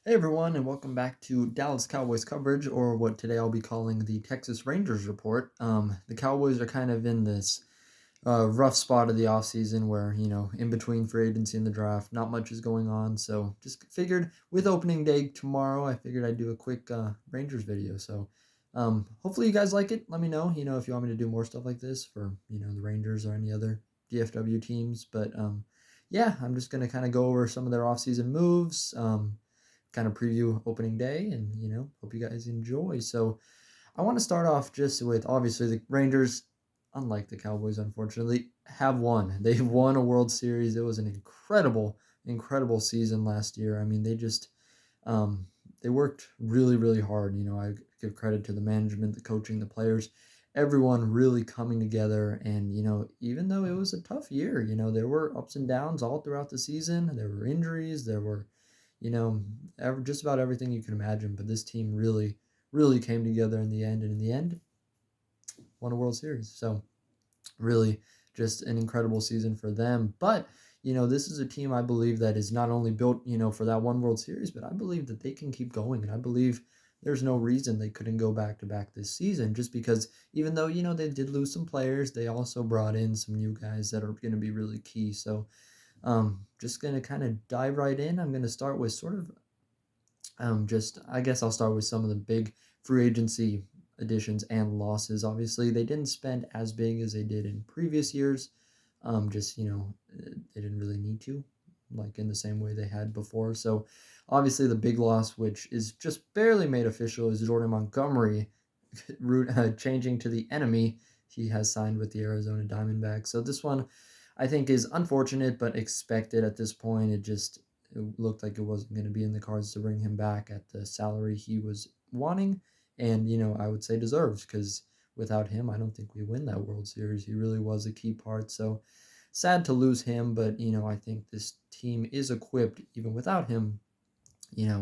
Hey everyone, and welcome back to Dallas Cowboys coverage, or what today I'll be calling the Texas Rangers report. The Cowboys are kind of in this rough spot of the offseason where, in between free agency and the draft, not much is going on. So just figured with opening day tomorrow, I figured I'd do a quick Rangers video. So hopefully you guys like it. Let me know, if you want me to do more stuff like this for, the Rangers or any other DFW teams. But yeah, I'm just going to kind of go over some of their offseason moves. Kind of preview opening day and hope you guys enjoy. So I want to start off just with obviously the Rangers, unlike the Cowboys unfortunately, have won. They've won a World Series. It was an incredible season last year. I mean, um they worked really hard. I give credit to the management, the coaching, the players, everyone really coming together. And even though it was a tough year, there were ups and downs all throughout the season. There were injuries, there were you know, just about everything you can imagine. But this team really came together in the end, and in the end, won a World Series. So really, just an incredible season for them. But this is a team I believe that is not only built, for that one World Series, but I believe that they can keep going, and I believe there's no reason they couldn't go back to back this season. Just because, even though they did lose some players, they also brought in some new guys that are going to be really key. So just going to kind of dive right in. I'm going to start with sort of just I guess I'll start with some of the big free agency additions and losses. Obviously, they didn't spend as big as they did in previous years. Just they didn't really need to, like in the same way they had before. So obviously, the big loss, which is just barely made official, is Jordan Montgomery changing to the enemy. He has signed with the Arizona Diamondbacks. So this one, I think, is unfortunate but expected at this point. It looked like it wasn't going to be in the cards to bring him back at the salary he was wanting, and I would say deserves, because without him, I don't think we win that World Series. He really was a key part. So sad to lose him, but I think this team is equipped even without him.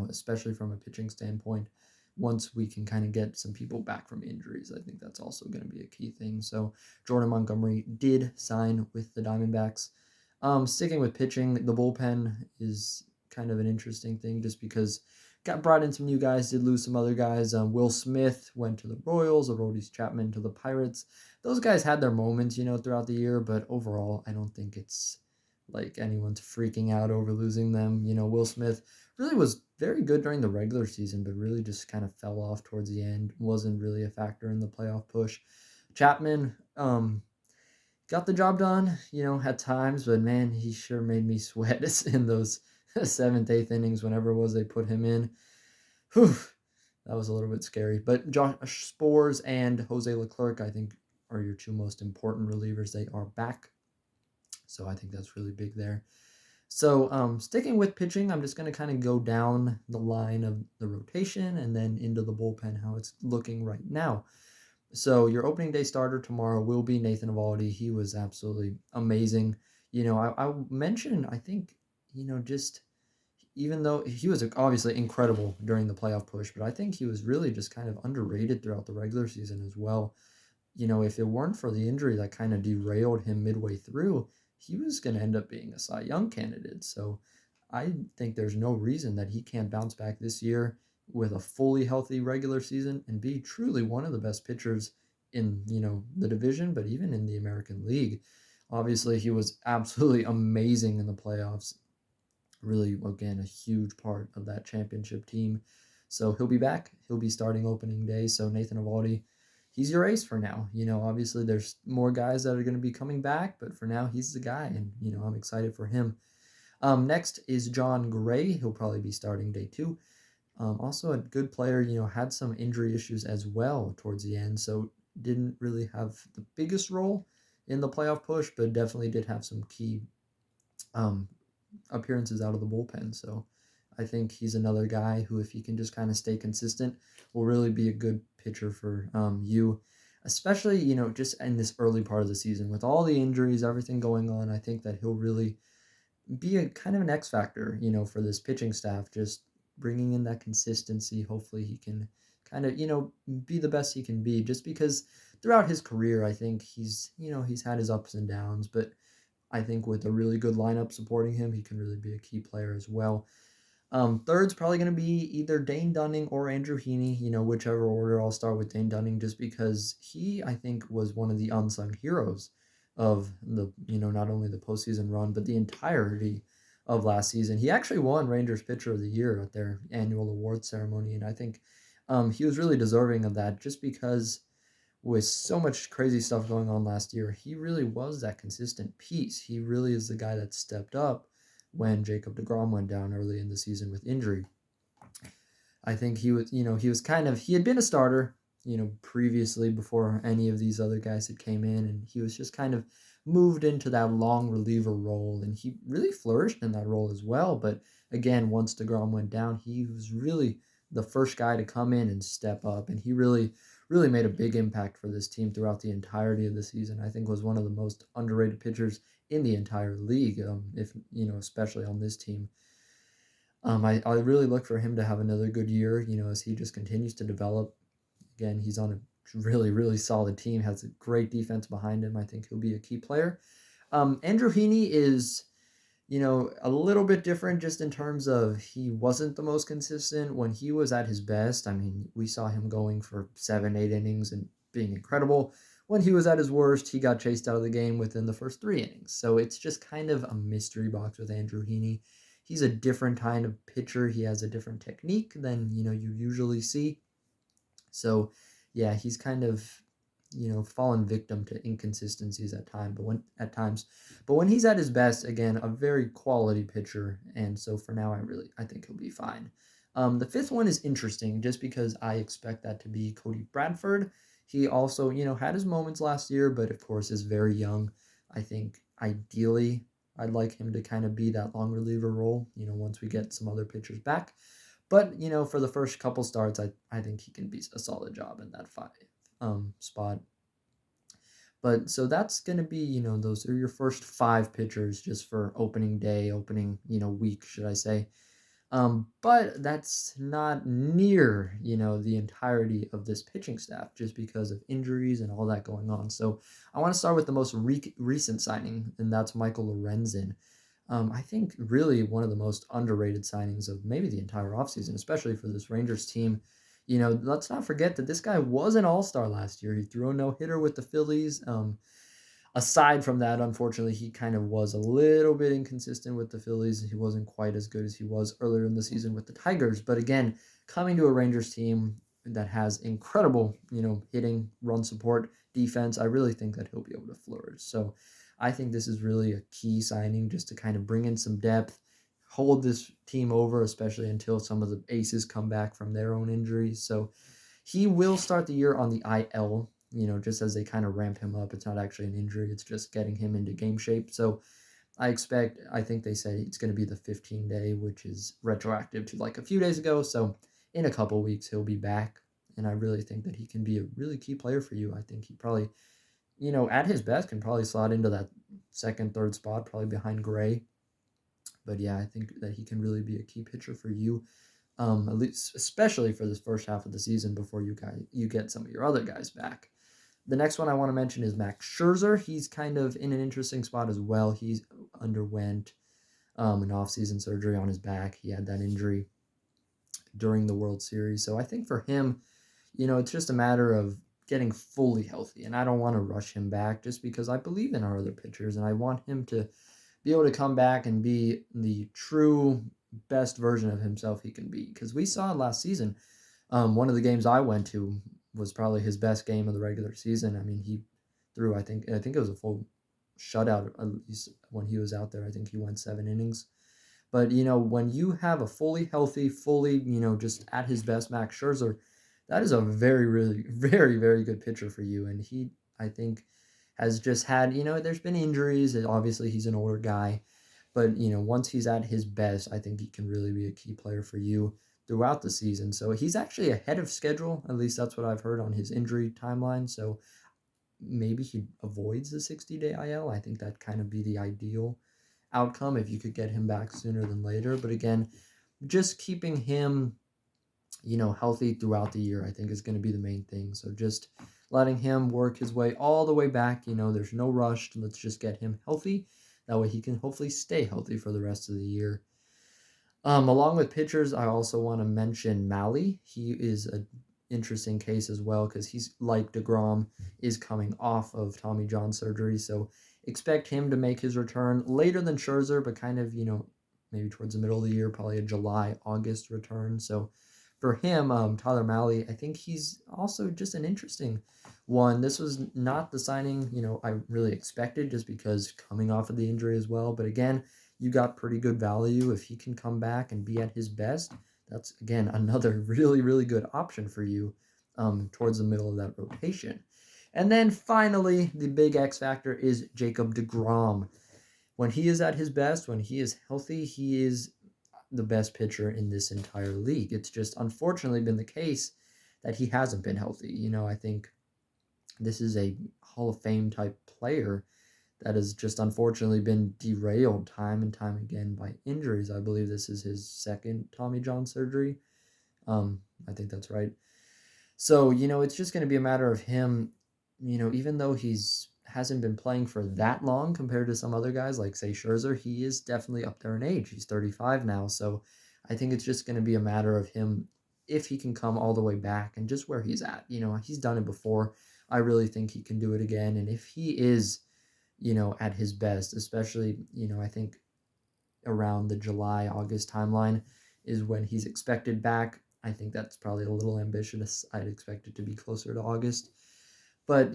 Especially from a pitching standpoint. Once we can kind of get some people back from injuries, I think that's also going to be a key thing. So Jordan Montgomery did sign with the Diamondbacks. Sticking with pitching, the bullpen is kind of an interesting thing just because got brought in some new guys, did lose some other guys. Will Smith went to the Royals, Aroldis Chapman to the Pirates. Those guys had their moments, throughout the year, but overall, I don't think it's like anyone's freaking out over losing them. Will Smith really was very good during the regular season, but really just kind of fell off towards the end. Wasn't really a factor in the playoff push. Chapman, got the job done, at times, but man, he sure made me sweat in those seventh, eighth innings, whenever it was they put him in. Whew, that was a little bit scary. But Josh Sborz and José Leclerc, I think, are your two most important relievers. They are back. So I think that's really big there. So sticking with pitching, I'm just going to kind of go down the line of the rotation and then into the bullpen, how it's looking right now. So your opening day starter tomorrow will be Nathan Eovaldi. He was absolutely amazing. I mentioned, I think, just even though he was obviously incredible during the playoff push, but I think he was really just kind of underrated throughout the regular season as well. If it weren't for the injury that kind of derailed him midway through, he was going to end up being a Cy Young candidate. So I think there's no reason that he can't bounce back this year with a fully healthy regular season and be truly one of the best pitchers in, the division, but even in the American League. Obviously, he was absolutely amazing in the playoffs. Really, again, a huge part of that championship team. So he'll be back. He'll be starting opening day. So Nathan Eovaldi, he's your ace for now. Obviously there's more guys that are going to be coming back, but for now he's the guy, and I'm excited for him. Next is Jon Gray. He'll probably be starting day 2. Also a good player. Had some injury issues as well towards the end, so didn't really have the biggest role in the playoff push, but definitely did have some key um, appearances out of the bullpen. So I think he's another guy who, if he can just kind of stay consistent, will really be a good pitcher for you, especially, just in this early part of the season with all the injuries, everything going on. I think that he'll really be a kind of an X factor, for this pitching staff, just bringing in that consistency. Hopefully he can kind of, be the best he can be, just because throughout his career, I think he's had his ups and downs, but I think with a really good lineup supporting him, he can really be a key player as well. Third's probably going to be either Dane Dunning or Andrew Heaney, whichever order. I'll start with Dane Dunning just because he, I think, was one of the unsung heroes of the, not only the postseason run, but the entirety of last season. He actually won Rangers Pitcher of the Year at their annual awards ceremony, and I think he was really deserving of that just because with so much crazy stuff going on last year, he really was that consistent piece. He really is the guy that stepped up when Jacob deGrom went down early in the season with injury. I think he was he had been a starter, previously before any of these other guys had came in, and he was just kind of moved into that long reliever role, and he really flourished in that role as well. But again, once deGrom went down, he was really the first guy to come in and step up, and he really made a big impact for this team throughout the entirety of the season. I think was one of the most underrated pitchers in the entire league, especially on this team. I really look for him to have another good year, as he just continues to develop. Again, he's on a really, really solid team, has a great defense behind him. I think he'll be a key player. Andrew Heaney is, a little bit different just in terms of he wasn't the most consistent when he was at his best. I mean, we saw him going for 7-8 innings and being incredible. When he was at his worst, he got chased out of the game within the first 3 innings. So it's just kind of a mystery box with Andrew Heaney. He's a different kind of pitcher. He has a different technique than, you usually see. So, yeah, he's kind of, fallen victim to inconsistencies at times. But when he's at his best, again, a very quality pitcher. And so for now, I think he'll be fine. The fifth one is interesting just because I expect that to be Cody Bradford. He also, had his moments last year, but of course is very young. I think ideally I'd like him to kind of be that long reliever role, once we get some other pitchers back. But, for the first couple starts, I think he can be a solid job in that 5 spot. But so that's going to be, those are your first 5 pitchers just for opening week, should I say. But that's not near, the entirety of this pitching staff just because of injuries and all that going on. So I want to start with the most recent signing, and that's Michael Lorenzen. I think really one of the most underrated signings of maybe the entire offseason, especially for this Rangers team. Let's not forget that this guy was an all-star last year. He threw a no-hitter with the Phillies. Aside from that, unfortunately, he kind of was a little bit inconsistent with the Phillies. He wasn't quite as good as he was earlier in the season with the Tigers. But again, coming to a Rangers team that has incredible, hitting, run support, defense, I really think that he'll be able to flourish. So I think this is really a key signing just to kind of bring in some depth, hold this team over, especially until some of the aces come back from their own injuries. So he will start the year on the IL, just as they kind of ramp him up. It's not actually an injury. It's just getting him into game shape. So I think they said it's going to be the 15-day, which is retroactive to like a few days ago. So in a couple weeks, he'll be back. And I really think that he can be a really key player for you. I think he probably, at his best, can probably slot into that second, third spot, probably behind Gray. But yeah, I think that he can really be a key pitcher for you, at least especially for this first half of the season before you get some of your other guys back. The next one I want to mention is Max Scherzer. He's kind of in an interesting spot as well. He underwent an off-season surgery on his back. He had that injury during the World Series. So I think for him, it's just a matter of getting fully healthy. And I don't want to rush him back just because I believe in our other pitchers. And I want him to be able to come back and be the true best version of himself he can be. Because we saw last season, one of the games I went to was probably his best game of the regular season. I mean, he threw, I think it was a full shutout, at least when he was out there. I think he went 7 innings. But, when you have a fully healthy, just at his best Max Scherzer, that is a very, really, very, very good pitcher for you. And he, I think, has just had, there's been injuries. And obviously, he's an older guy. But, once he's at his best, I think he can really be a key player for you throughout the season. So he's actually ahead of schedule. At least that's what I've heard on his injury timeline. So maybe he avoids the 60-day IL. I think that kind of be the ideal outcome if you could get him back sooner than later. But again, just keeping him, healthy throughout the year, I think is going to be the main thing. So just letting him work his way all the way back. There's no rush. Let's just get him healthy. That way he can hopefully stay healthy for the rest of the year. Along with pitchers, I also want to mention Mahle. He is an interesting case as well because he's like deGrom is coming off of Tommy John surgery, so expect him to make his return later than Scherzer, but kind of maybe towards the middle of the year, probably a July August return. So for him, Tyler Mahle, I think he's also just an interesting one. This was not the signing I really expected just because coming off of the injury as well, but again, you got pretty good value. If he can come back and be at his best, that's, again, another really, really good option for you towards the middle of that rotation. And then finally, the big X factor is Jacob deGrom. When he is at his best, when he is healthy, he is the best pitcher in this entire league. It's just unfortunately been the case that he hasn't been healthy. I think this is a Hall of Fame type player that has just unfortunately been derailed time and time again by injuries. I believe this is his second Tommy John surgery. I think that's right. So, it's just going to be a matter of him, even though hasn't been playing for that long compared to some other guys like, say, Scherzer, he is definitely up there in age. He's 35 now. So I think it's just going to be a matter of him, if he can come all the way back and just where he's at. He's done it before. I really think he can do it again. And if he is at his best, especially, I think around the July, August timeline is when he's expected back. I think that's probably a little ambitious. I'd expect it to be closer to August. But,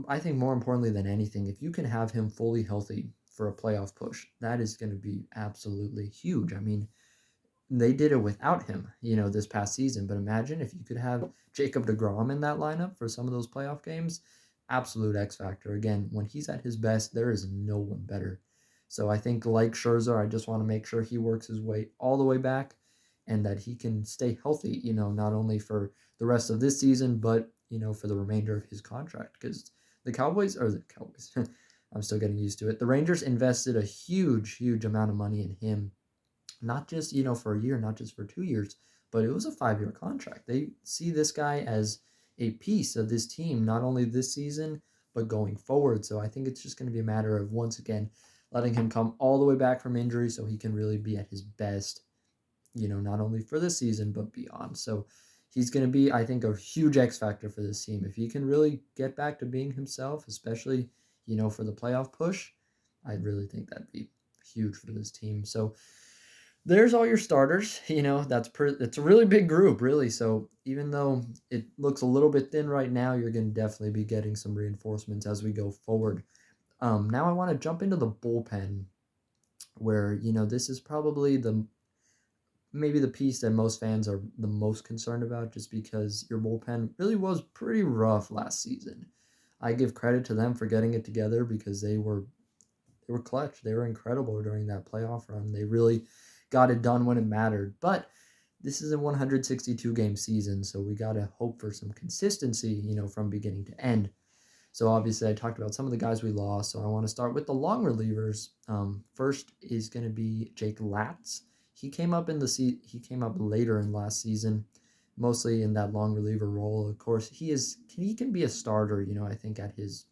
I think more importantly than anything, if you can have him fully healthy for a playoff push, that is going to be absolutely huge. I mean, they did it without him, this past season. But imagine if you could have Jacob deGrom in that lineup for some of those playoff games. Absolute X factor. Again, when he's at his best, there is no one better. So I think, like Scherzer, I just want to make sure he works his way all the way back and that he can stay healthy, not only for the rest of this season, but, for the remainder of his contract. Because the Cowboys, I'm still getting used to it. The Rangers invested a huge, huge amount of money in him, not just, for a year, not just for 2 years, but it was a 5-year contract. They see this guy as a piece of this team, not only this season, but going forward. So I think it's just going to be a matter of, once again, letting him come all the way back from injury so he can really be at his best, not only for this season, but beyond. So he's going to be, I think, a huge X factor for this team. If he can really get back to being himself, especially, for the playoff push, I really think that'd be huge for this team. So there's all your starters. It's a really big group, really. So even though it looks a little bit thin right now, you're going to definitely be getting some reinforcements as we go forward. Now I want to jump into the bullpen, where this is probably maybe the piece that most fans are the most concerned about, just because your bullpen really was pretty rough last season. I give credit to them for getting it together because they were clutch. They were incredible during that playoff run. They really got it done when it mattered. But this is a 162-game season, so we got to hope for some consistency, from beginning to end. So obviously I talked about some of the guys we lost, so I want to start with the long relievers. First is going to be Jake Latz. He came up later in last season, mostly in that long reliever role. Of course, he can be a starter, I think at his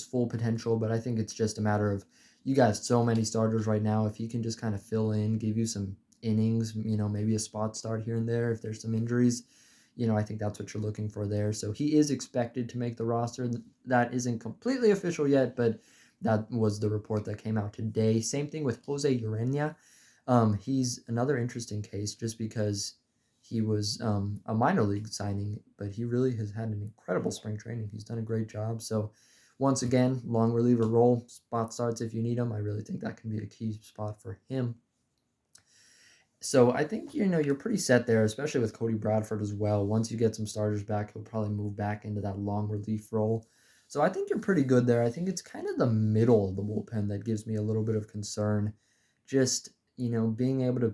full potential, but I think it's just a matter of, you got so many starters right now. If he can just kind of fill in, give you some innings, maybe a spot start here and there if there's some injuries, I think that's what you're looking for there. So he is expected to make the roster. That isn't completely official yet, but that was the report that came out today. Same thing with José Ureña. He's another interesting case just because he was a minor league signing, but he really has had an incredible spring training. He's done a great job. So once again, long reliever role, spot starts if you need them. I really think that can be a key spot for him. So I think, you're pretty set there, especially with Cody Bradford as well. Once you get some starters back, he'll probably move back into that long relief role. So I think you're pretty good there. I think it's kind of the middle of the bullpen that gives me a little bit of concern. Just, being able to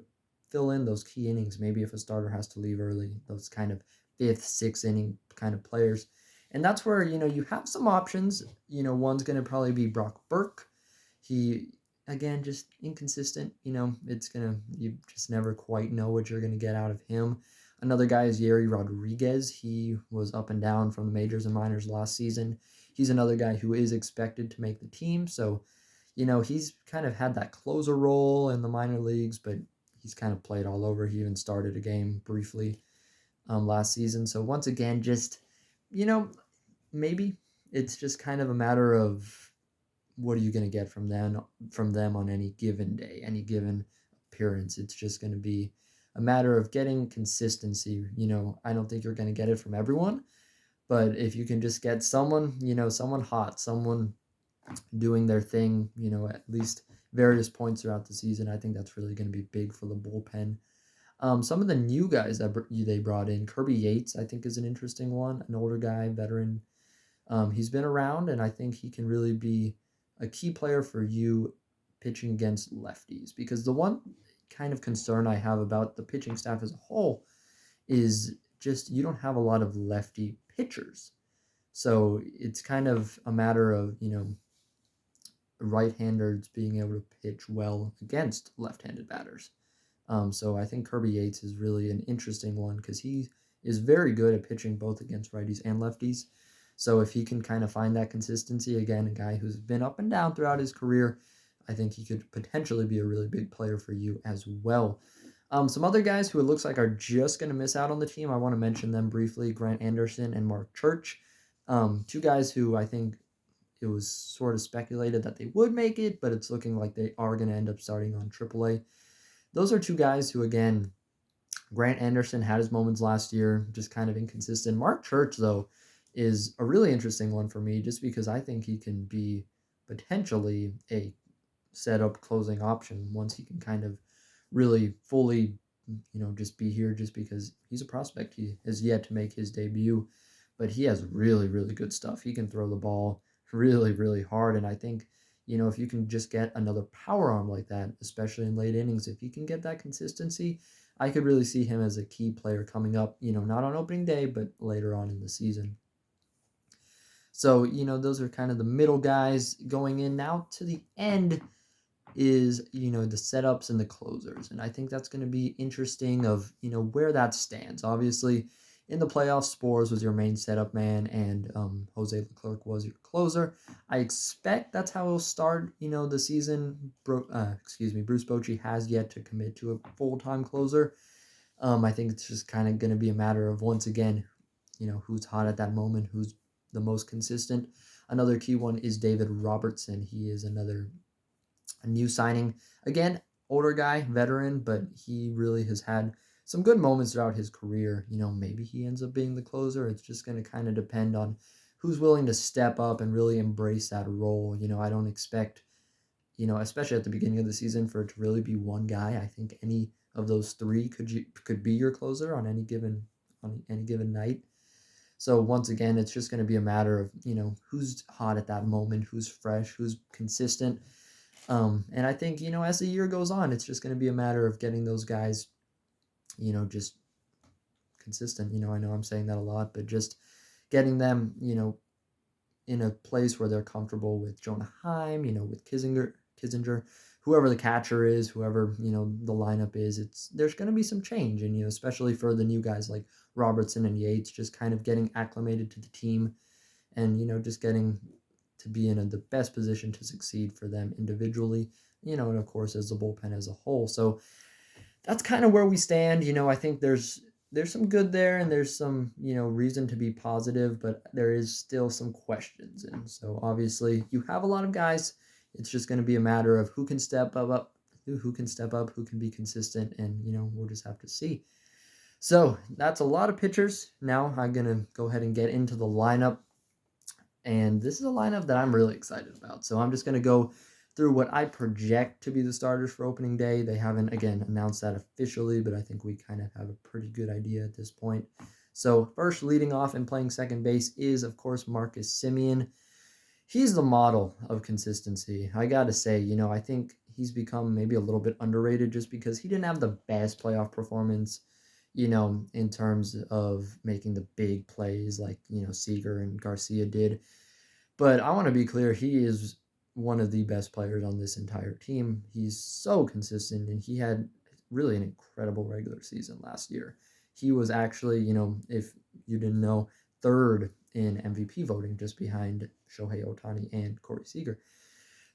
fill in those key innings, maybe if a starter has to leave early, those kind of 5th, 6th inning kind of players. And that's where, you have some options. One's going to probably be Brock Burke. He, again, just inconsistent. You just never quite know what you're going to get out of him. Another guy is Yerry Rodriguez. He was up and down from the majors and minors last season. He's another guy who is expected to make the team. So, he's kind of had that closer role in the minor leagues, but he's kind of played all over. He even started a game briefly last season. So once again, just, maybe it's just kind of a matter of what are you going to get from them on any given day, any given appearance. It's just going to be a matter of getting consistency. I don't think you're going to get it from everyone, but if you can just get someone, someone hot, someone doing their thing, at least various points throughout the season, I think that's really going to be big for the bullpen. Some of the new guys that they brought in, Kirby Yates, I think is an interesting one, an older guy, veteran. He's been around, and I think he can really be a key player for you pitching against lefties, because the one kind of concern I have about the pitching staff as a whole is just you don't have a lot of lefty pitchers. So it's kind of a matter of, right-handers being able to pitch well against left-handed batters. So I think Kirby Yates is really an interesting one because he is very good at pitching both against righties and lefties. So if he can kind of find that consistency, again, a guy who's been up and down throughout his career, I think he could potentially be a really big player for you as well. Some other guys who it looks like are just going to miss out on the team, I want to mention them briefly, Grant Anderson and Mark Church. Two guys who I think it was sort of speculated that they would make it, but it's looking like they are going to end up starting on AAA. Those are two guys who, again, Grant Anderson had his moments last year, just kind of inconsistent. Mark Church, though, is a really interesting one for me just because I think he can be potentially a setup closing option once he can kind of really fully, just be here, just because he's a prospect. He has yet to make his debut, but he has really, really good stuff. He can throw the ball really, really hard, and I think, if you can just get another power arm like that, especially in late innings, if you can get that consistency, I could really see him as a key player coming up, not on opening day, but later on in the season. So, those are kind of the middle guys. Going in now to the end is, the setups and the closers. And I think that's going to be interesting of, where that stands. Obviously, in the playoffs, Sborz was your main setup man, and José Leclerc was your closer. I expect that's how he'll start, the season. Bruce Bochy has yet to commit to a full-time closer. I think it's just kind of going to be a matter of, once again, who's hot at that moment, who's the most consistent. Another key one is David Robertson. He is a new signing. Again, older guy, veteran, but he really has had some good moments throughout his career. Maybe he ends up being the closer. It's just going to kind of depend on who's willing to step up and really embrace that role. I don't expect, especially at the beginning of the season, for it to really be one guy. I think any of those three could be your closer on any given night. So once again, it's just going to be a matter of, who's hot at that moment, who's fresh, who's consistent. And I think, as the year goes on, it's just going to be a matter of getting those guys, just consistent. I know I'm saying that a lot, but just getting them, in a place where they're comfortable with Jonah Heim, with Kissinger, whoever the catcher is, whoever, the lineup is, there's going to be some change. And, especially for the new guys like Robertson and Yates, just kind of getting acclimated to the team and, just getting to be in the best position to succeed for them individually, and of course as the bullpen as a whole. So that's kind of where we stand. I think there's some good there, and there's some, reason to be positive, but there is still some questions. And so obviously you have a lot of guys. It's just going to be a matter of who can step up, who can be consistent, and, we'll just have to see. So that's a lot of pitchers. Now I'm going to go ahead and get into the lineup. And this is a lineup that I'm really excited about. So I'm just going to go through what I project to be the starters for opening day. They haven't, again, announced that officially, but I think we kind of have a pretty good idea at this point. So first, leading off and playing second base is, of course, Marcus Semien. He's the model of consistency. I got to say, I think he's become maybe a little bit underrated just because he didn't have the best playoff performance, in terms of making the big plays like, Seager and Garcia did. But I want to be clear, he is one of the best players on this entire team. He's so consistent, and he had really an incredible regular season last year. He was actually, if you didn't know, third in MVP voting, just behind Shohei Ohtani and Corey Seager.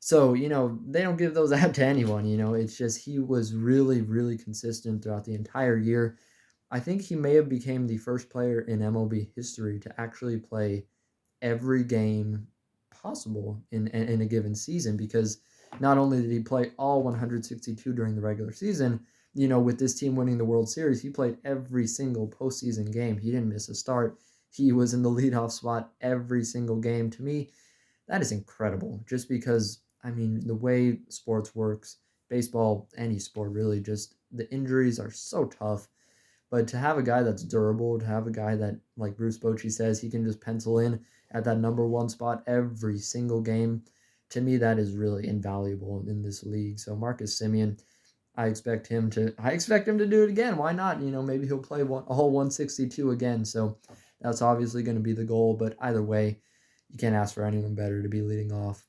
So, they don't give those out to anyone, it's just he was really, really consistent throughout the entire year. I think he may have became the first player in MLB history to actually play every game possible in a given season, because not only did he play all 162 during the regular season, with this team winning the World Series, he played every single postseason game. He didn't miss a start. He was in the leadoff spot every single game. To me, that is incredible, just because, the way sports works, baseball, any sport really, just the injuries are so tough. But to have a guy that's durable, to have a guy that, like Bruce Bochy says, he can just pencil in at that number one spot every single game, to me, that is really invaluable in this league. So Marcus Semien, I expect him to do it again. Why not? Maybe he'll play all 162 again. So that's obviously going to be the goal. But either way, you can't ask for anyone better to be leading off.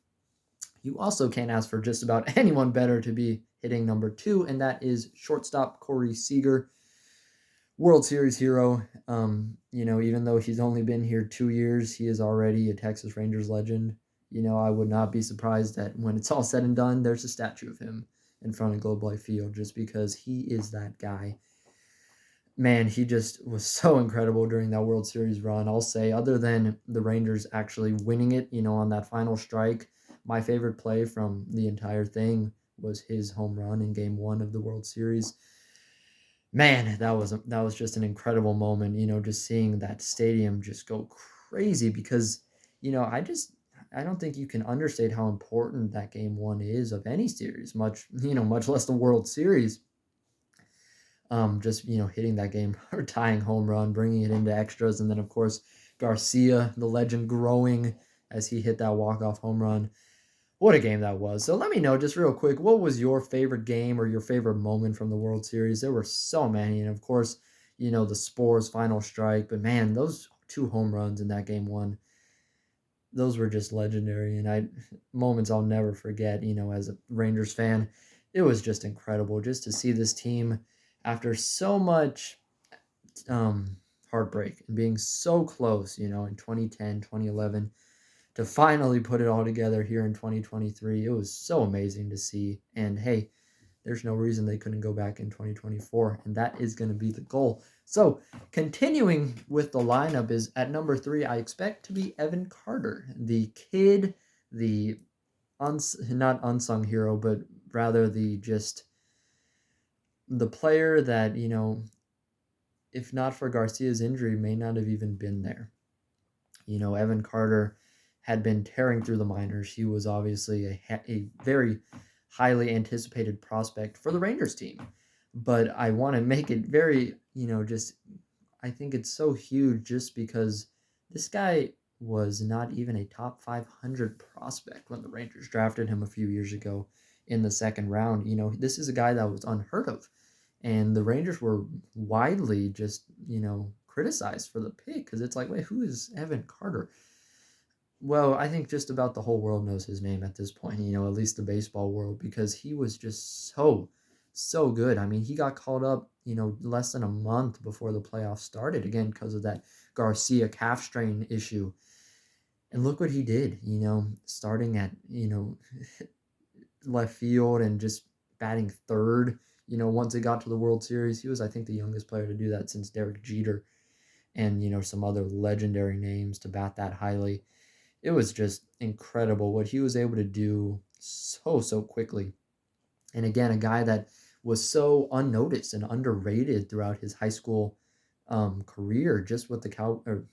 You also can't ask for just about anyone better to be hitting number 2, and that is shortstop Corey Seager. World Series hero. Even though he's only been here 2 years, he is already a Texas Rangers legend. I would not be surprised that when it's all said and done, there's a statue of him in front of Globe Life Field, just because he is that guy. Man, he just was so incredible during that World Series run. I'll say, other than the Rangers actually winning it, on that final strike, my favorite play from the entire thing was his home run in Game 1 of the World Series. Man, that was just an incredible moment, just seeing that stadium just go crazy, because, I don't think you can understate how important that Game 1 is of any series, much less the World Series. Just, hitting that game or tying home run, bringing it into extras, and then, of course, Garcia, the legend, growing as he hit that walk-off home run. What a game that was. So let me know just real quick, what was your favorite game or your favorite moment from the World Series? There were so many. And of course, the Sborz final strike. But man, those 2 home runs in that Game 1, those were just legendary. And moments I'll never forget, as a Rangers fan. It was just incredible just to see this team, after so much heartbreak and being so close, in 2010, 2011, to finally put it all together here in 2023. It was so amazing to see. And hey, there's no reason they couldn't go back in 2024, and that is going to be the goal. So continuing with the lineup, is at number 3, I expect to be Evan Carter, the kid, the not unsung hero, but rather the player that, if not for Garcia's injury, may not have even been there. Evan Carter had been tearing through the minors. He was obviously a very highly anticipated prospect for the Rangers team. But I want to make it very, I think it's so huge just because this guy was not even a top 500 prospect when the Rangers drafted him a few years ago in the second round. This is a guy that was unheard of. And the Rangers were widely just, criticized for the pick, because it's like, wait, who is Evan Carter? Well, I think just about the whole world knows his name at this point, at least the baseball world, because he was just so good. He got called up, less than a month before the playoffs started, again, because of that Garcia calf strain issue. And look what he did, starting at, left field and just batting third. Once it got to the World Series, he was, I think, the youngest player to do that since Derek Jeter, and, some other legendary names to bat that highly. It was just incredible what he was able to do so quickly. And again, a guy that was so unnoticed and underrated throughout his high school career, just with the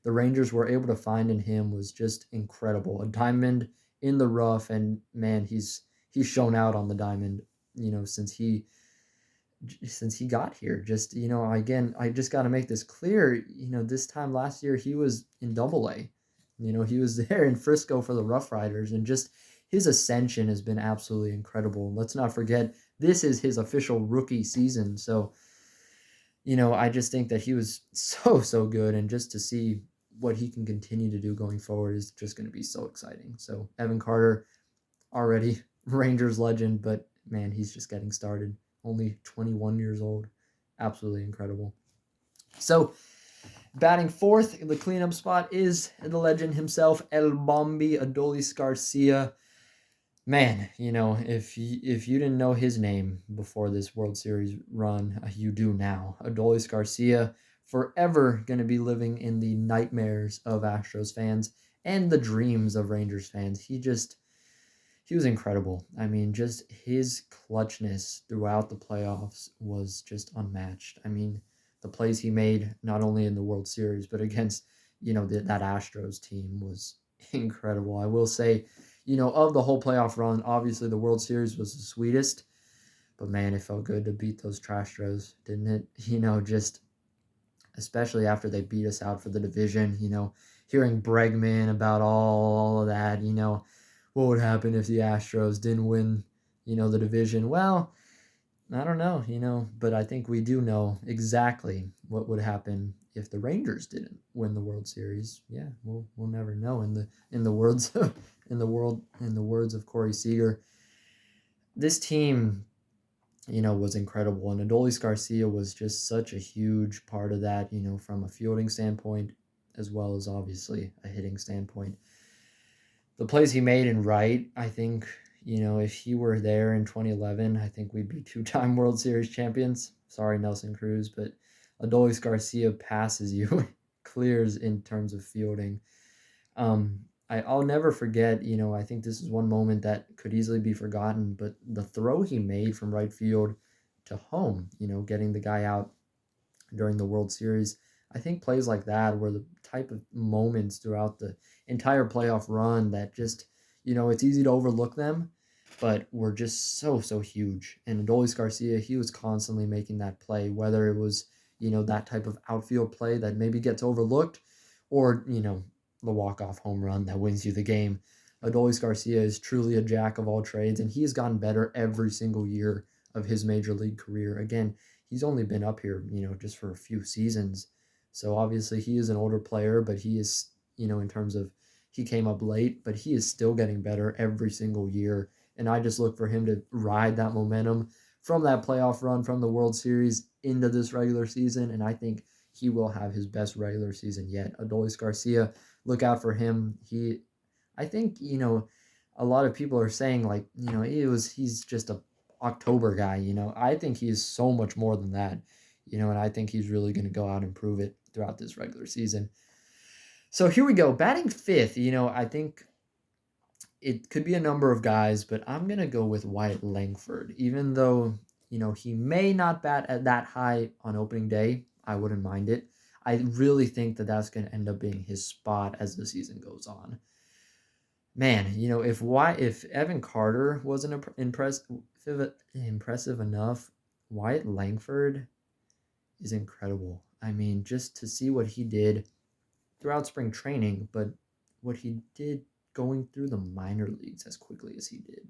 the Rangers were able to find in him was just incredible. A diamond in the rough, and man, he's shown out on the diamond, since he got here. Just, again, I just got to make this clear, this time last year, he was in Double-A. He was there in Frisco for the Rough Riders, and just his ascension has been absolutely incredible. Let's not forget, this is his official rookie season. So, I just think that he was so good, and just to see what he can continue to do going forward is just going to be so exciting. So, Evan Carter, already Rangers legend, but man, he's just getting started. Only 21 years old. Absolutely incredible. So, Batting fourth, the cleanup spot is the legend himself, El Bombi, Adolis García. Man, if you didn't know his name before this World Series run, you do now. Adolis García, forever going to be living in the nightmares of Astros fans and the dreams of Rangers fans. He was incredible. I mean, just his clutchness throughout the playoffs was just unmatched. I mean, the plays he made, not only in the World Series, but against, that Astros team was incredible. I will say, of the whole playoff run, obviously the World Series was the sweetest, but man, it felt good to beat those Trastros, didn't it? Just especially after they beat us out for the division, hearing Bregman about all of that, what would happen if the Astros didn't win, the division? Well, I don't know, but I think we do know exactly what would happen if the Rangers didn't win the World Series. Yeah, we'll never know. In the words of Corey Seager, this team, was incredible, and Adolis Garcia was just such a huge part of that, from a fielding standpoint as well as obviously a hitting standpoint. The plays he made in right, I think, if he were there in 2011, I think we'd be two-time World Series champions. Sorry, Nelson Cruz, but Adolis Garcia passes you, clears in terms of fielding. I'll never forget, I think this is one moment that could easily be forgotten, but the throw he made from right field to home, getting the guy out during the World Series. I think plays like that were the type of moments throughout the entire playoff run that just, it's easy to overlook them, but were just so huge. And Adolis Garcia, he was constantly making that play, whether it was, that type of outfield play that maybe gets overlooked or, the walk-off home run that wins you the game. Adolis Garcia is truly a jack of all trades, and he's gotten better every single year of his major league career. Again, he's only been up here, just for a few seasons. So obviously he is an older player, but he is, in terms of he came up late, but he is still getting better every single year. And I just look for him to ride that momentum from that playoff run from the World Series into this regular season. And I think he will have his best regular season yet. Adolis Garcia, look out for him. I think, a lot of people are saying like, he's just a October guy, I think he's so much more than that, and I think he's really going to go out and prove it throughout this regular season. So here we go. Batting fifth, I think it could be a number of guys, but I'm going to go with Wyatt Langford. Even though, he may not bat at that high on opening day, I wouldn't mind it. I really think that that's going to end up being his spot as the season goes on. Man, if Evan Carter wasn't impressive enough, Wyatt Langford is incredible. I mean, just to see what he did throughout spring training, but what he did going through the minor leagues as quickly as he did,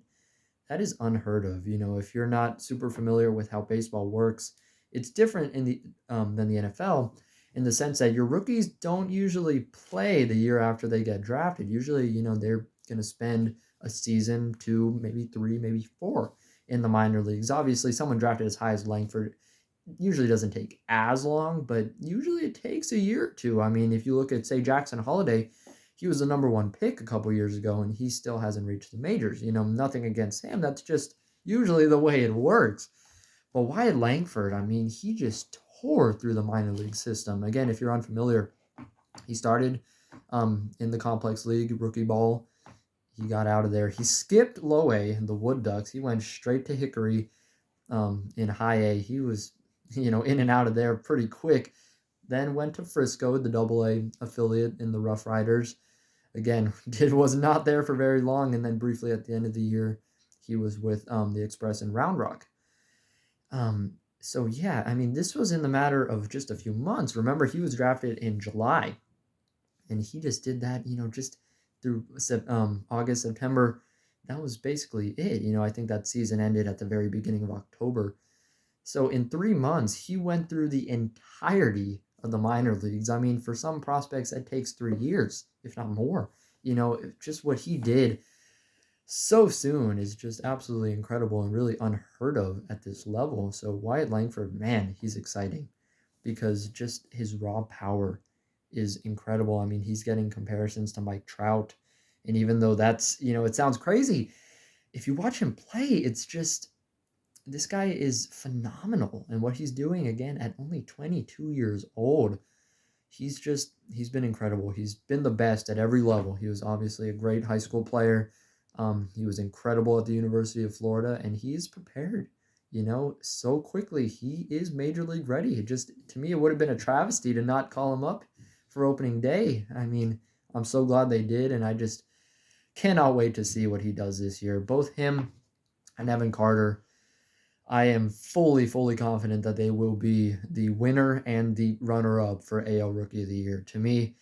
that is unheard of. If you're not super familiar with how baseball works, it's different in the than the NFL in the sense that your rookies don't usually play the year after they get drafted. Usually, they're going to spend a season, 2, maybe 3, maybe 4 in the minor leagues. Obviously, someone drafted as high as Langford usually doesn't take as long, but usually it takes a year or 2. I mean, if you look at, say, Jackson Holiday, he was the number 1 pick a couple years ago, and he still hasn't reached the majors. Nothing against him. That's just usually the way it works. But Wyatt Langford, I mean, he just tore through the minor league system. Again, if you're unfamiliar, he started in the complex league, rookie ball. He got out of there. He skipped low A, the Wood Ducks. He went straight to Hickory in high A. He was, in and out of there pretty quick. Then went to Frisco, the Double A affiliate in the Rough Riders. Again, was not there for very long, and then briefly at the end of the year, he was with the Express in Round Rock. So yeah, I mean, this was in the matter of just a few months. Remember, he was drafted in July, and he just did that, just through August, September. That was basically it. I think that season ended at the very beginning of October. So in 3 months, he went through the entirety of the minor leagues. I mean, for some prospects, that takes 3 years, if not more. Just what he did so soon is just absolutely incredible and really unheard of at this level. So Wyatt Langford, man, he's exciting because just his raw power is incredible. I mean, he's getting comparisons to Mike Trout. And even though that's, it sounds crazy, if you watch him play, it's just, this guy is phenomenal. And what he's doing, again, at only 22 years old, he's been incredible. He's been the best at every level. He was obviously a great high school player. He was incredible at the University of Florida, and he's prepared, so quickly. He is major league ready. To me, it would have been a travesty to not call him up for opening day. I mean, I'm so glad they did, and I just cannot wait to see what he does this year. Both him and Evan Carter, I am fully confident that they will be the winner and the runner-up for AL Rookie of the Year. To me,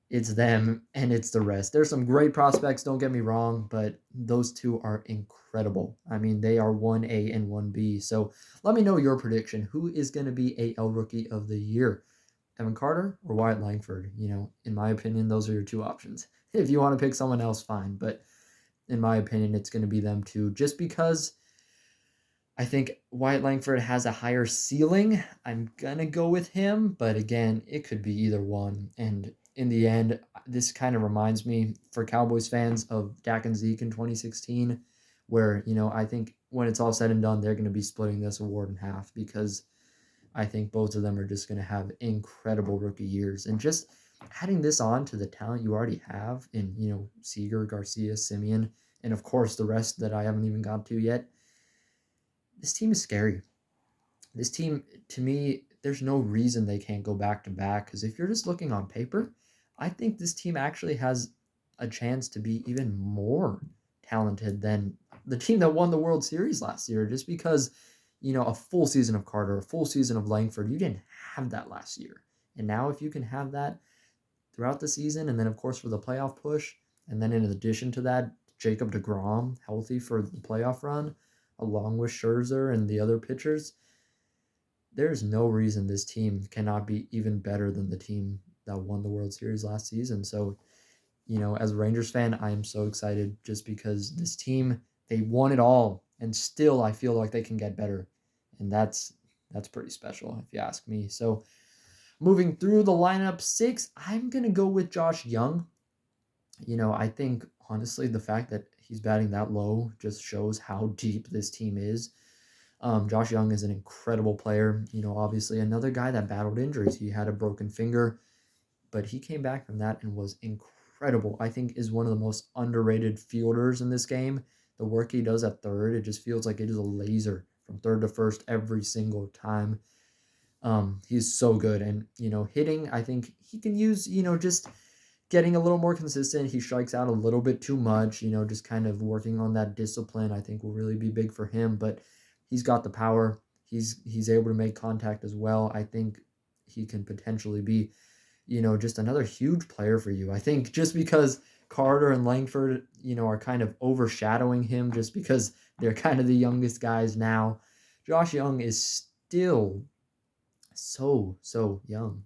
it's them and it's the rest. There's some great prospects, don't get me wrong, but those two are incredible. I mean, they are 1A and 1B. So let me know your prediction. Who is going to be AL Rookie of the Year? Evan Carter or Wyatt Langford? In my opinion, those are your two options. If you want to pick someone else, fine. But in my opinion, it's going to be them two. Just because I think Wyatt Langford has a higher ceiling, I'm going to go with him. But again, it could be either one. And in the end, this kind of reminds me, for Cowboys fans, of Dak and Zeke in 2016, where, I think when it's all said and done, they're going to be splitting this award in half, because I think both of them are just going to have incredible rookie years. And just adding this on to the talent you already have in, Seager, Garcia, Semien, and of course the rest that I haven't even got to yet, this team is scary. This team, to me, there's no reason they can't go back-to-back, because if you're just looking on paper, I think this team actually has a chance to be even more talented than the team that won the World Series last year, just because, a full season of Carter, a full season of Langford, you didn't have that last year. And now if you can have that throughout the season, and then, of course, for the playoff push, and then in addition to that, Jacob deGrom healthy for the playoff run, along with Scherzer and the other pitchers, there's no reason this team cannot be even better than the team that won the World Series last season. So, as a Rangers fan, I am so excited, just because this team, they won it all, and still I feel like they can get better. And that's pretty special, if you ask me. So, moving through the lineup 6, I'm going to go with Josh Jung. I think, honestly, the fact that he's batting that low just shows how deep this team is. Josh Jung is an incredible player. Obviously another guy that battled injuries. He had a broken finger, but he came back from that and was incredible. I think is one of the most underrated fielders in this game. The work he does at third, it just feels like it is a laser from third to first every single time. He's so good. And, hitting, I think he can use, just getting a little more consistent. He strikes out a little bit too much, just kind of working on that discipline, I think will really be big for him. But he's got the power. He's able to make contact as well. I think he can potentially be, just another huge player for you. I think just because Carter and Langford, are kind of overshadowing him just because they're kind of the youngest guys now, Josh Jung is still so young.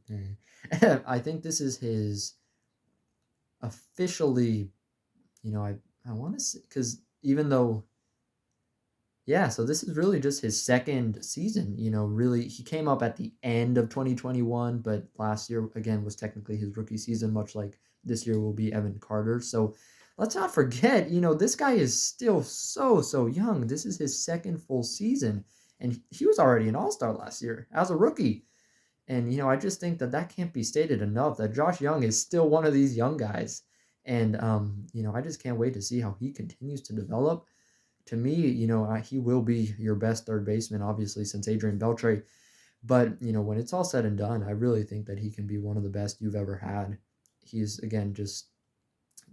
I think this is his officially, I want to say, because even though, so this is really just his second season. Really, he came up at the end of 2021, but last year, again, was technically his rookie season, much like this year will be Evan Carter. So let's not forget, this guy is still so young. This is his second full season, and he was already an all-star last year as a rookie. And, I just think that can't be stated enough, that Josh Jung is still one of these young guys. And, I just can't wait to see how he continues to develop. To me, he will be your best third baseman, obviously, since Adrian Beltre. But, when it's all said and done, I really think that he can be one of the best you've ever had. He's, again, just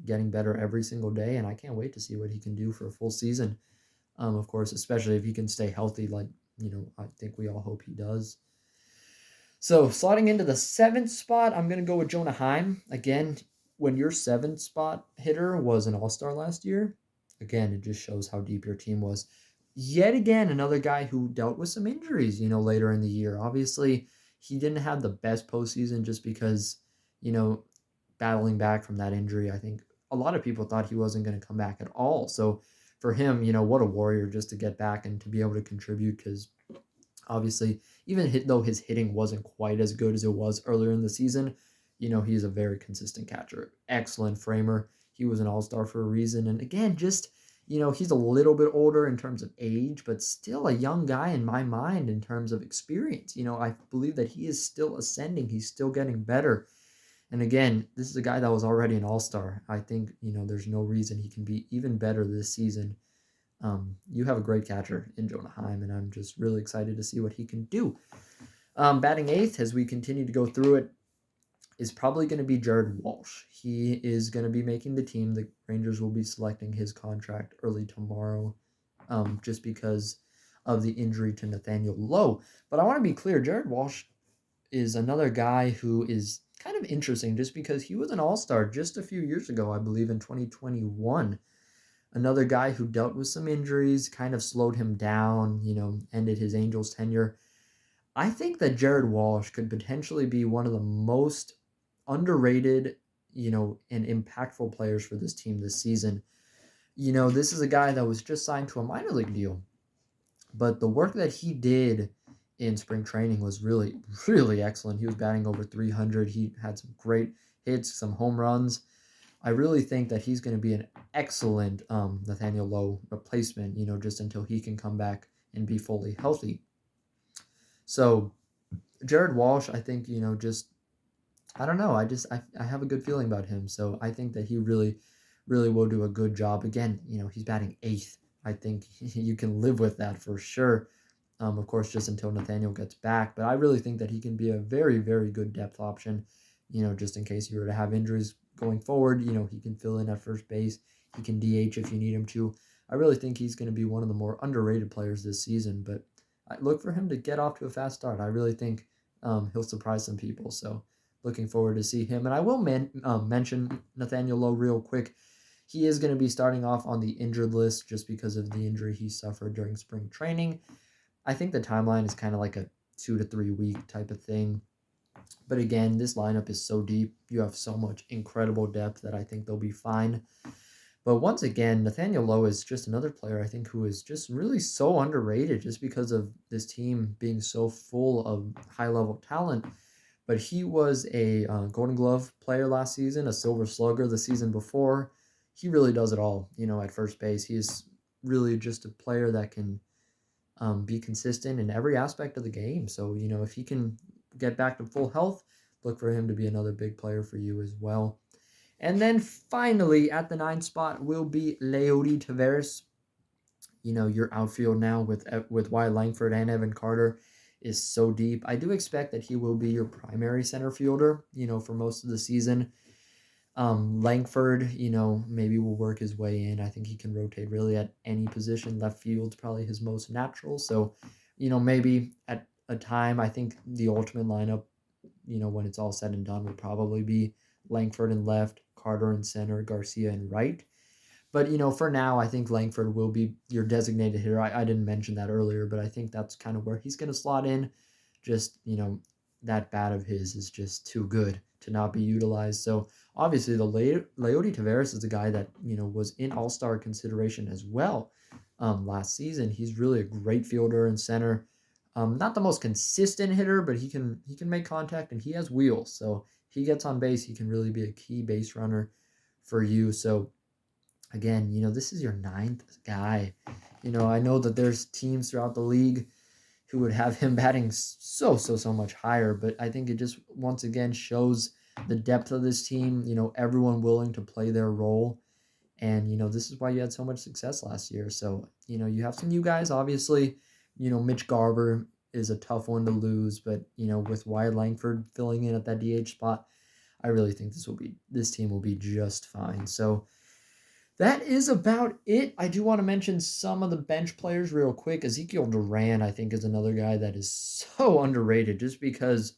getting better every single day, and I can't wait to see what he can do for a full season. Of course, especially if he can stay healthy, like, I think we all hope he does. So, slotting into the 7th spot, I'm going to go with Jonah Heim. Again, when your 7th spot hitter was an all-star last year, again, it just shows how deep your team was. Yet again, another guy who dealt with some injuries, later in the year. Obviously, he didn't have the best postseason just because, battling back from that injury. I think a lot of people thought he wasn't going to come back at all. So for him, what a warrior just to get back and to be able to contribute, because obviously, even though his hitting wasn't quite as good as it was earlier in the season, he is a very consistent catcher. Excellent framer. He was an all-star for a reason. And again, just, he's a little bit older in terms of age, but still a young guy in my mind in terms of experience. I believe that he is still ascending. He's still getting better. And again, this is a guy that was already an all-star. I think, there's no reason he can be even better this season. You have a great catcher in Jonah Heim, and I'm just really excited to see what he can do. Batting eighth, as we continue to go through it, is probably going to be Jared Walsh. He is going to be making the team. The Rangers will be selecting his contract early tomorrow, just because of the injury to Nathaniel Lowe. But I want to be clear, Jared Walsh is another guy who is kind of interesting just because he was an all-star just a few years ago, I believe in 2021. Another guy who dealt with some injuries, kind of slowed him down, ended his Angels tenure. I think that Jared Walsh could potentially be one of the most underrated, and impactful players for this team this season. This is a guy that was just signed to a minor league deal, but the work that he did in spring training was really, really excellent. He was batting over 300. He had some great hits, some home runs. I really think that he's going to be an excellent Nathaniel Lowe replacement, just until he can come back and be fully healthy. So Jared Walsh, I think, I don't know. I have a good feeling about him. So I think that he really, really will do a good job. Again, he's batting eighth. I think you can live with that for sure. Of course, just until Nathaniel gets back. But I really think that he can be a very, very good depth option, just in case you were to have injuries going forward. He can fill in at first base. He can DH if you need him to. I really think he's going to be one of the more underrated players this season. But I look for him to get off to a fast start. I really think he'll surprise some people. So looking forward to see him. And I will mention Nathaniel Lowe real quick. He is going to be starting off on the injured list just because of the injury he suffered during spring training. I think the timeline is kind of like a 2 to 3 week type of thing. But again, this lineup is so deep. You have so much incredible depth that I think they'll be fine. But once again, Nathaniel Lowe is just another player I think who is just really so underrated just because of this team being so full of high-level talent. But he was a Golden Glove player last season, a Silver Slugger the season before. He really does it all, at first base. He is really just a player that can be consistent in every aspect of the game. So, if he can get back to full health, look for him to be another big player for you as well. And then finally, at the 9th spot will be Leody Taveras. Your outfield now with Wyatt Langford and Evan Carter is so deep. I do expect that he will be your primary center fielder, for most of the season. Langford, maybe will work his way in. I think he can rotate really at any position. Left field's probably his most natural. So, maybe at a time, I think the ultimate lineup, when it's all said and done, will probably be Langford in left, Carter in center, Garcia in right. But, for now, I think Langford will be your designated hitter. I didn't mention that earlier, but I think that's kind of where he's going to slot in. Just, that bat of his is just too good to not be utilized. So, obviously, the Leody Taveras is a guy that, was in all-star consideration as well last season. He's really a great fielder in center. Not the most consistent hitter, but he can make contact, and he has wheels. So, he gets on base, he can really be a key base runner for you. So, again, this is your 9th guy. I know that there's teams throughout the league who would have him batting so much higher, but I think it just, once again, shows the depth of this team, everyone willing to play their role. And, this is why you had so much success last year. So, you have some new guys, obviously. Mitch Garver is a tough one to lose, but, with Wyatt Langford filling in at that DH spot, I really think this team will be just fine. So that is about it. I do want to mention some of the bench players real quick. Ezequiel Duran, I think, is another guy that is so underrated just because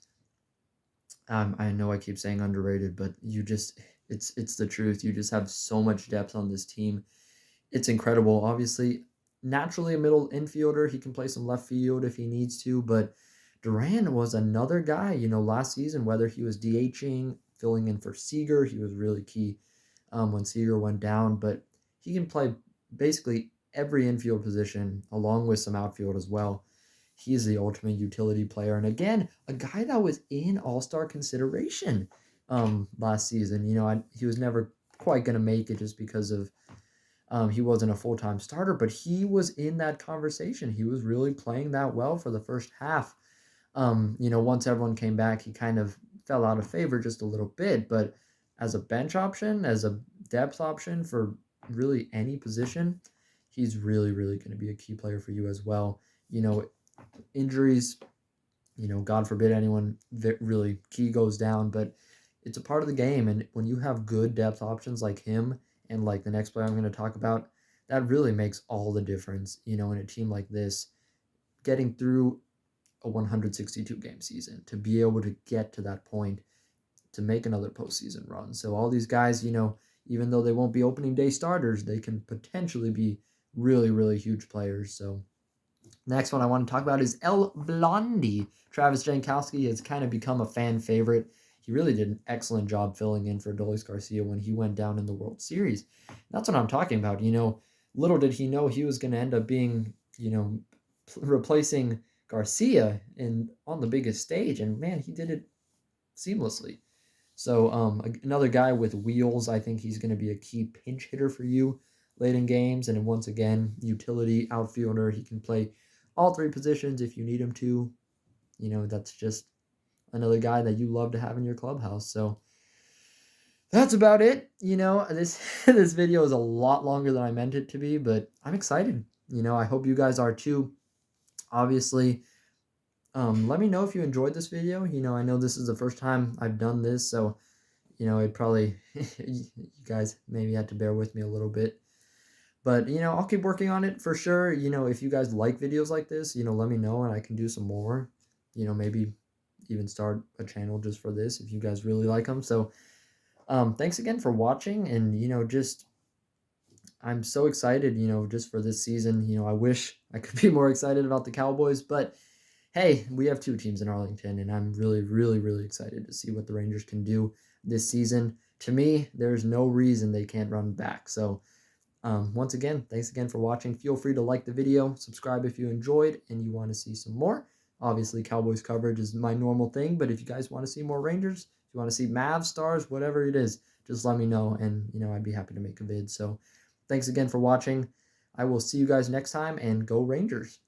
I know I keep saying underrated, but it's the truth. You just have so much depth on this team. It's incredible. Obviously, naturally a middle infielder. He can play some left field if he needs to, but Duran was another guy, last season, whether he was DHing, filling in for Seager, he was really key when Seager went down, but he can play basically every infield position along with some outfield as well. He's the ultimate utility player. And again, a guy that was in all-star consideration last season. He was never quite going to make it just because of he wasn't a full-time starter, but he was in that conversation. He was really playing that well for the first half. Once everyone came back, he kind of fell out of favor just a little bit, but as a bench option, as a depth option for really any position, he's really, really going to be a key player for you as well. Injuries, God forbid anyone really key goes down, but it's a part of the game. And when you have good depth options like him and like the next player I'm going to talk about, that really makes all the difference, in a team like this, getting through a 162 game season, to be able to get to that point, to make another postseason run. So all these guys, even though they won't be opening day starters, they can potentially be really, really huge players. So next one I want to talk about is El Blondie. Travis Jankowski has kind of become a fan favorite. He really did an excellent job filling in for Adolis García when he went down in the World Series. That's what I'm talking about. Little did he know he was going to end up being, replacing Garcia on the biggest stage, and man, he did it seamlessly. So another guy with wheels. I think he's going to be a key pinch hitter for you late in games, and once again, utility outfielder. He can play all three positions if you need him to. That's just another guy that you love to have in your clubhouse. So that's about it. This video is a lot longer than I meant it to be, but I'm excited. I hope you guys are too. Obviously, let me know if you enjoyed this video. I know this is the first time I've done this, so it probably you guys maybe had to bear with me a little bit. But I'll keep working on it for sure. If you guys like videos like this, let me know and I can do some more. Maybe even start a channel just for this if you guys really like them. So thanks again for watching, and just I'm so excited, just for this season. I wish I could be more excited about the Cowboys, but hey, we have two teams in Arlington, and I'm really, really, really excited to see what the Rangers can do this season. To me, there's no reason they can't run back. So once again, thanks again for watching. Feel free to like the video, subscribe if you enjoyed and you want to see some more. Obviously, Cowboys coverage is my normal thing, but if you guys want to see more Rangers, if you want to see Mavs, Stars, whatever it is, just let me know, and I'd be happy to make a vid. So thanks again for watching. I will see you guys next time, and go Rangers.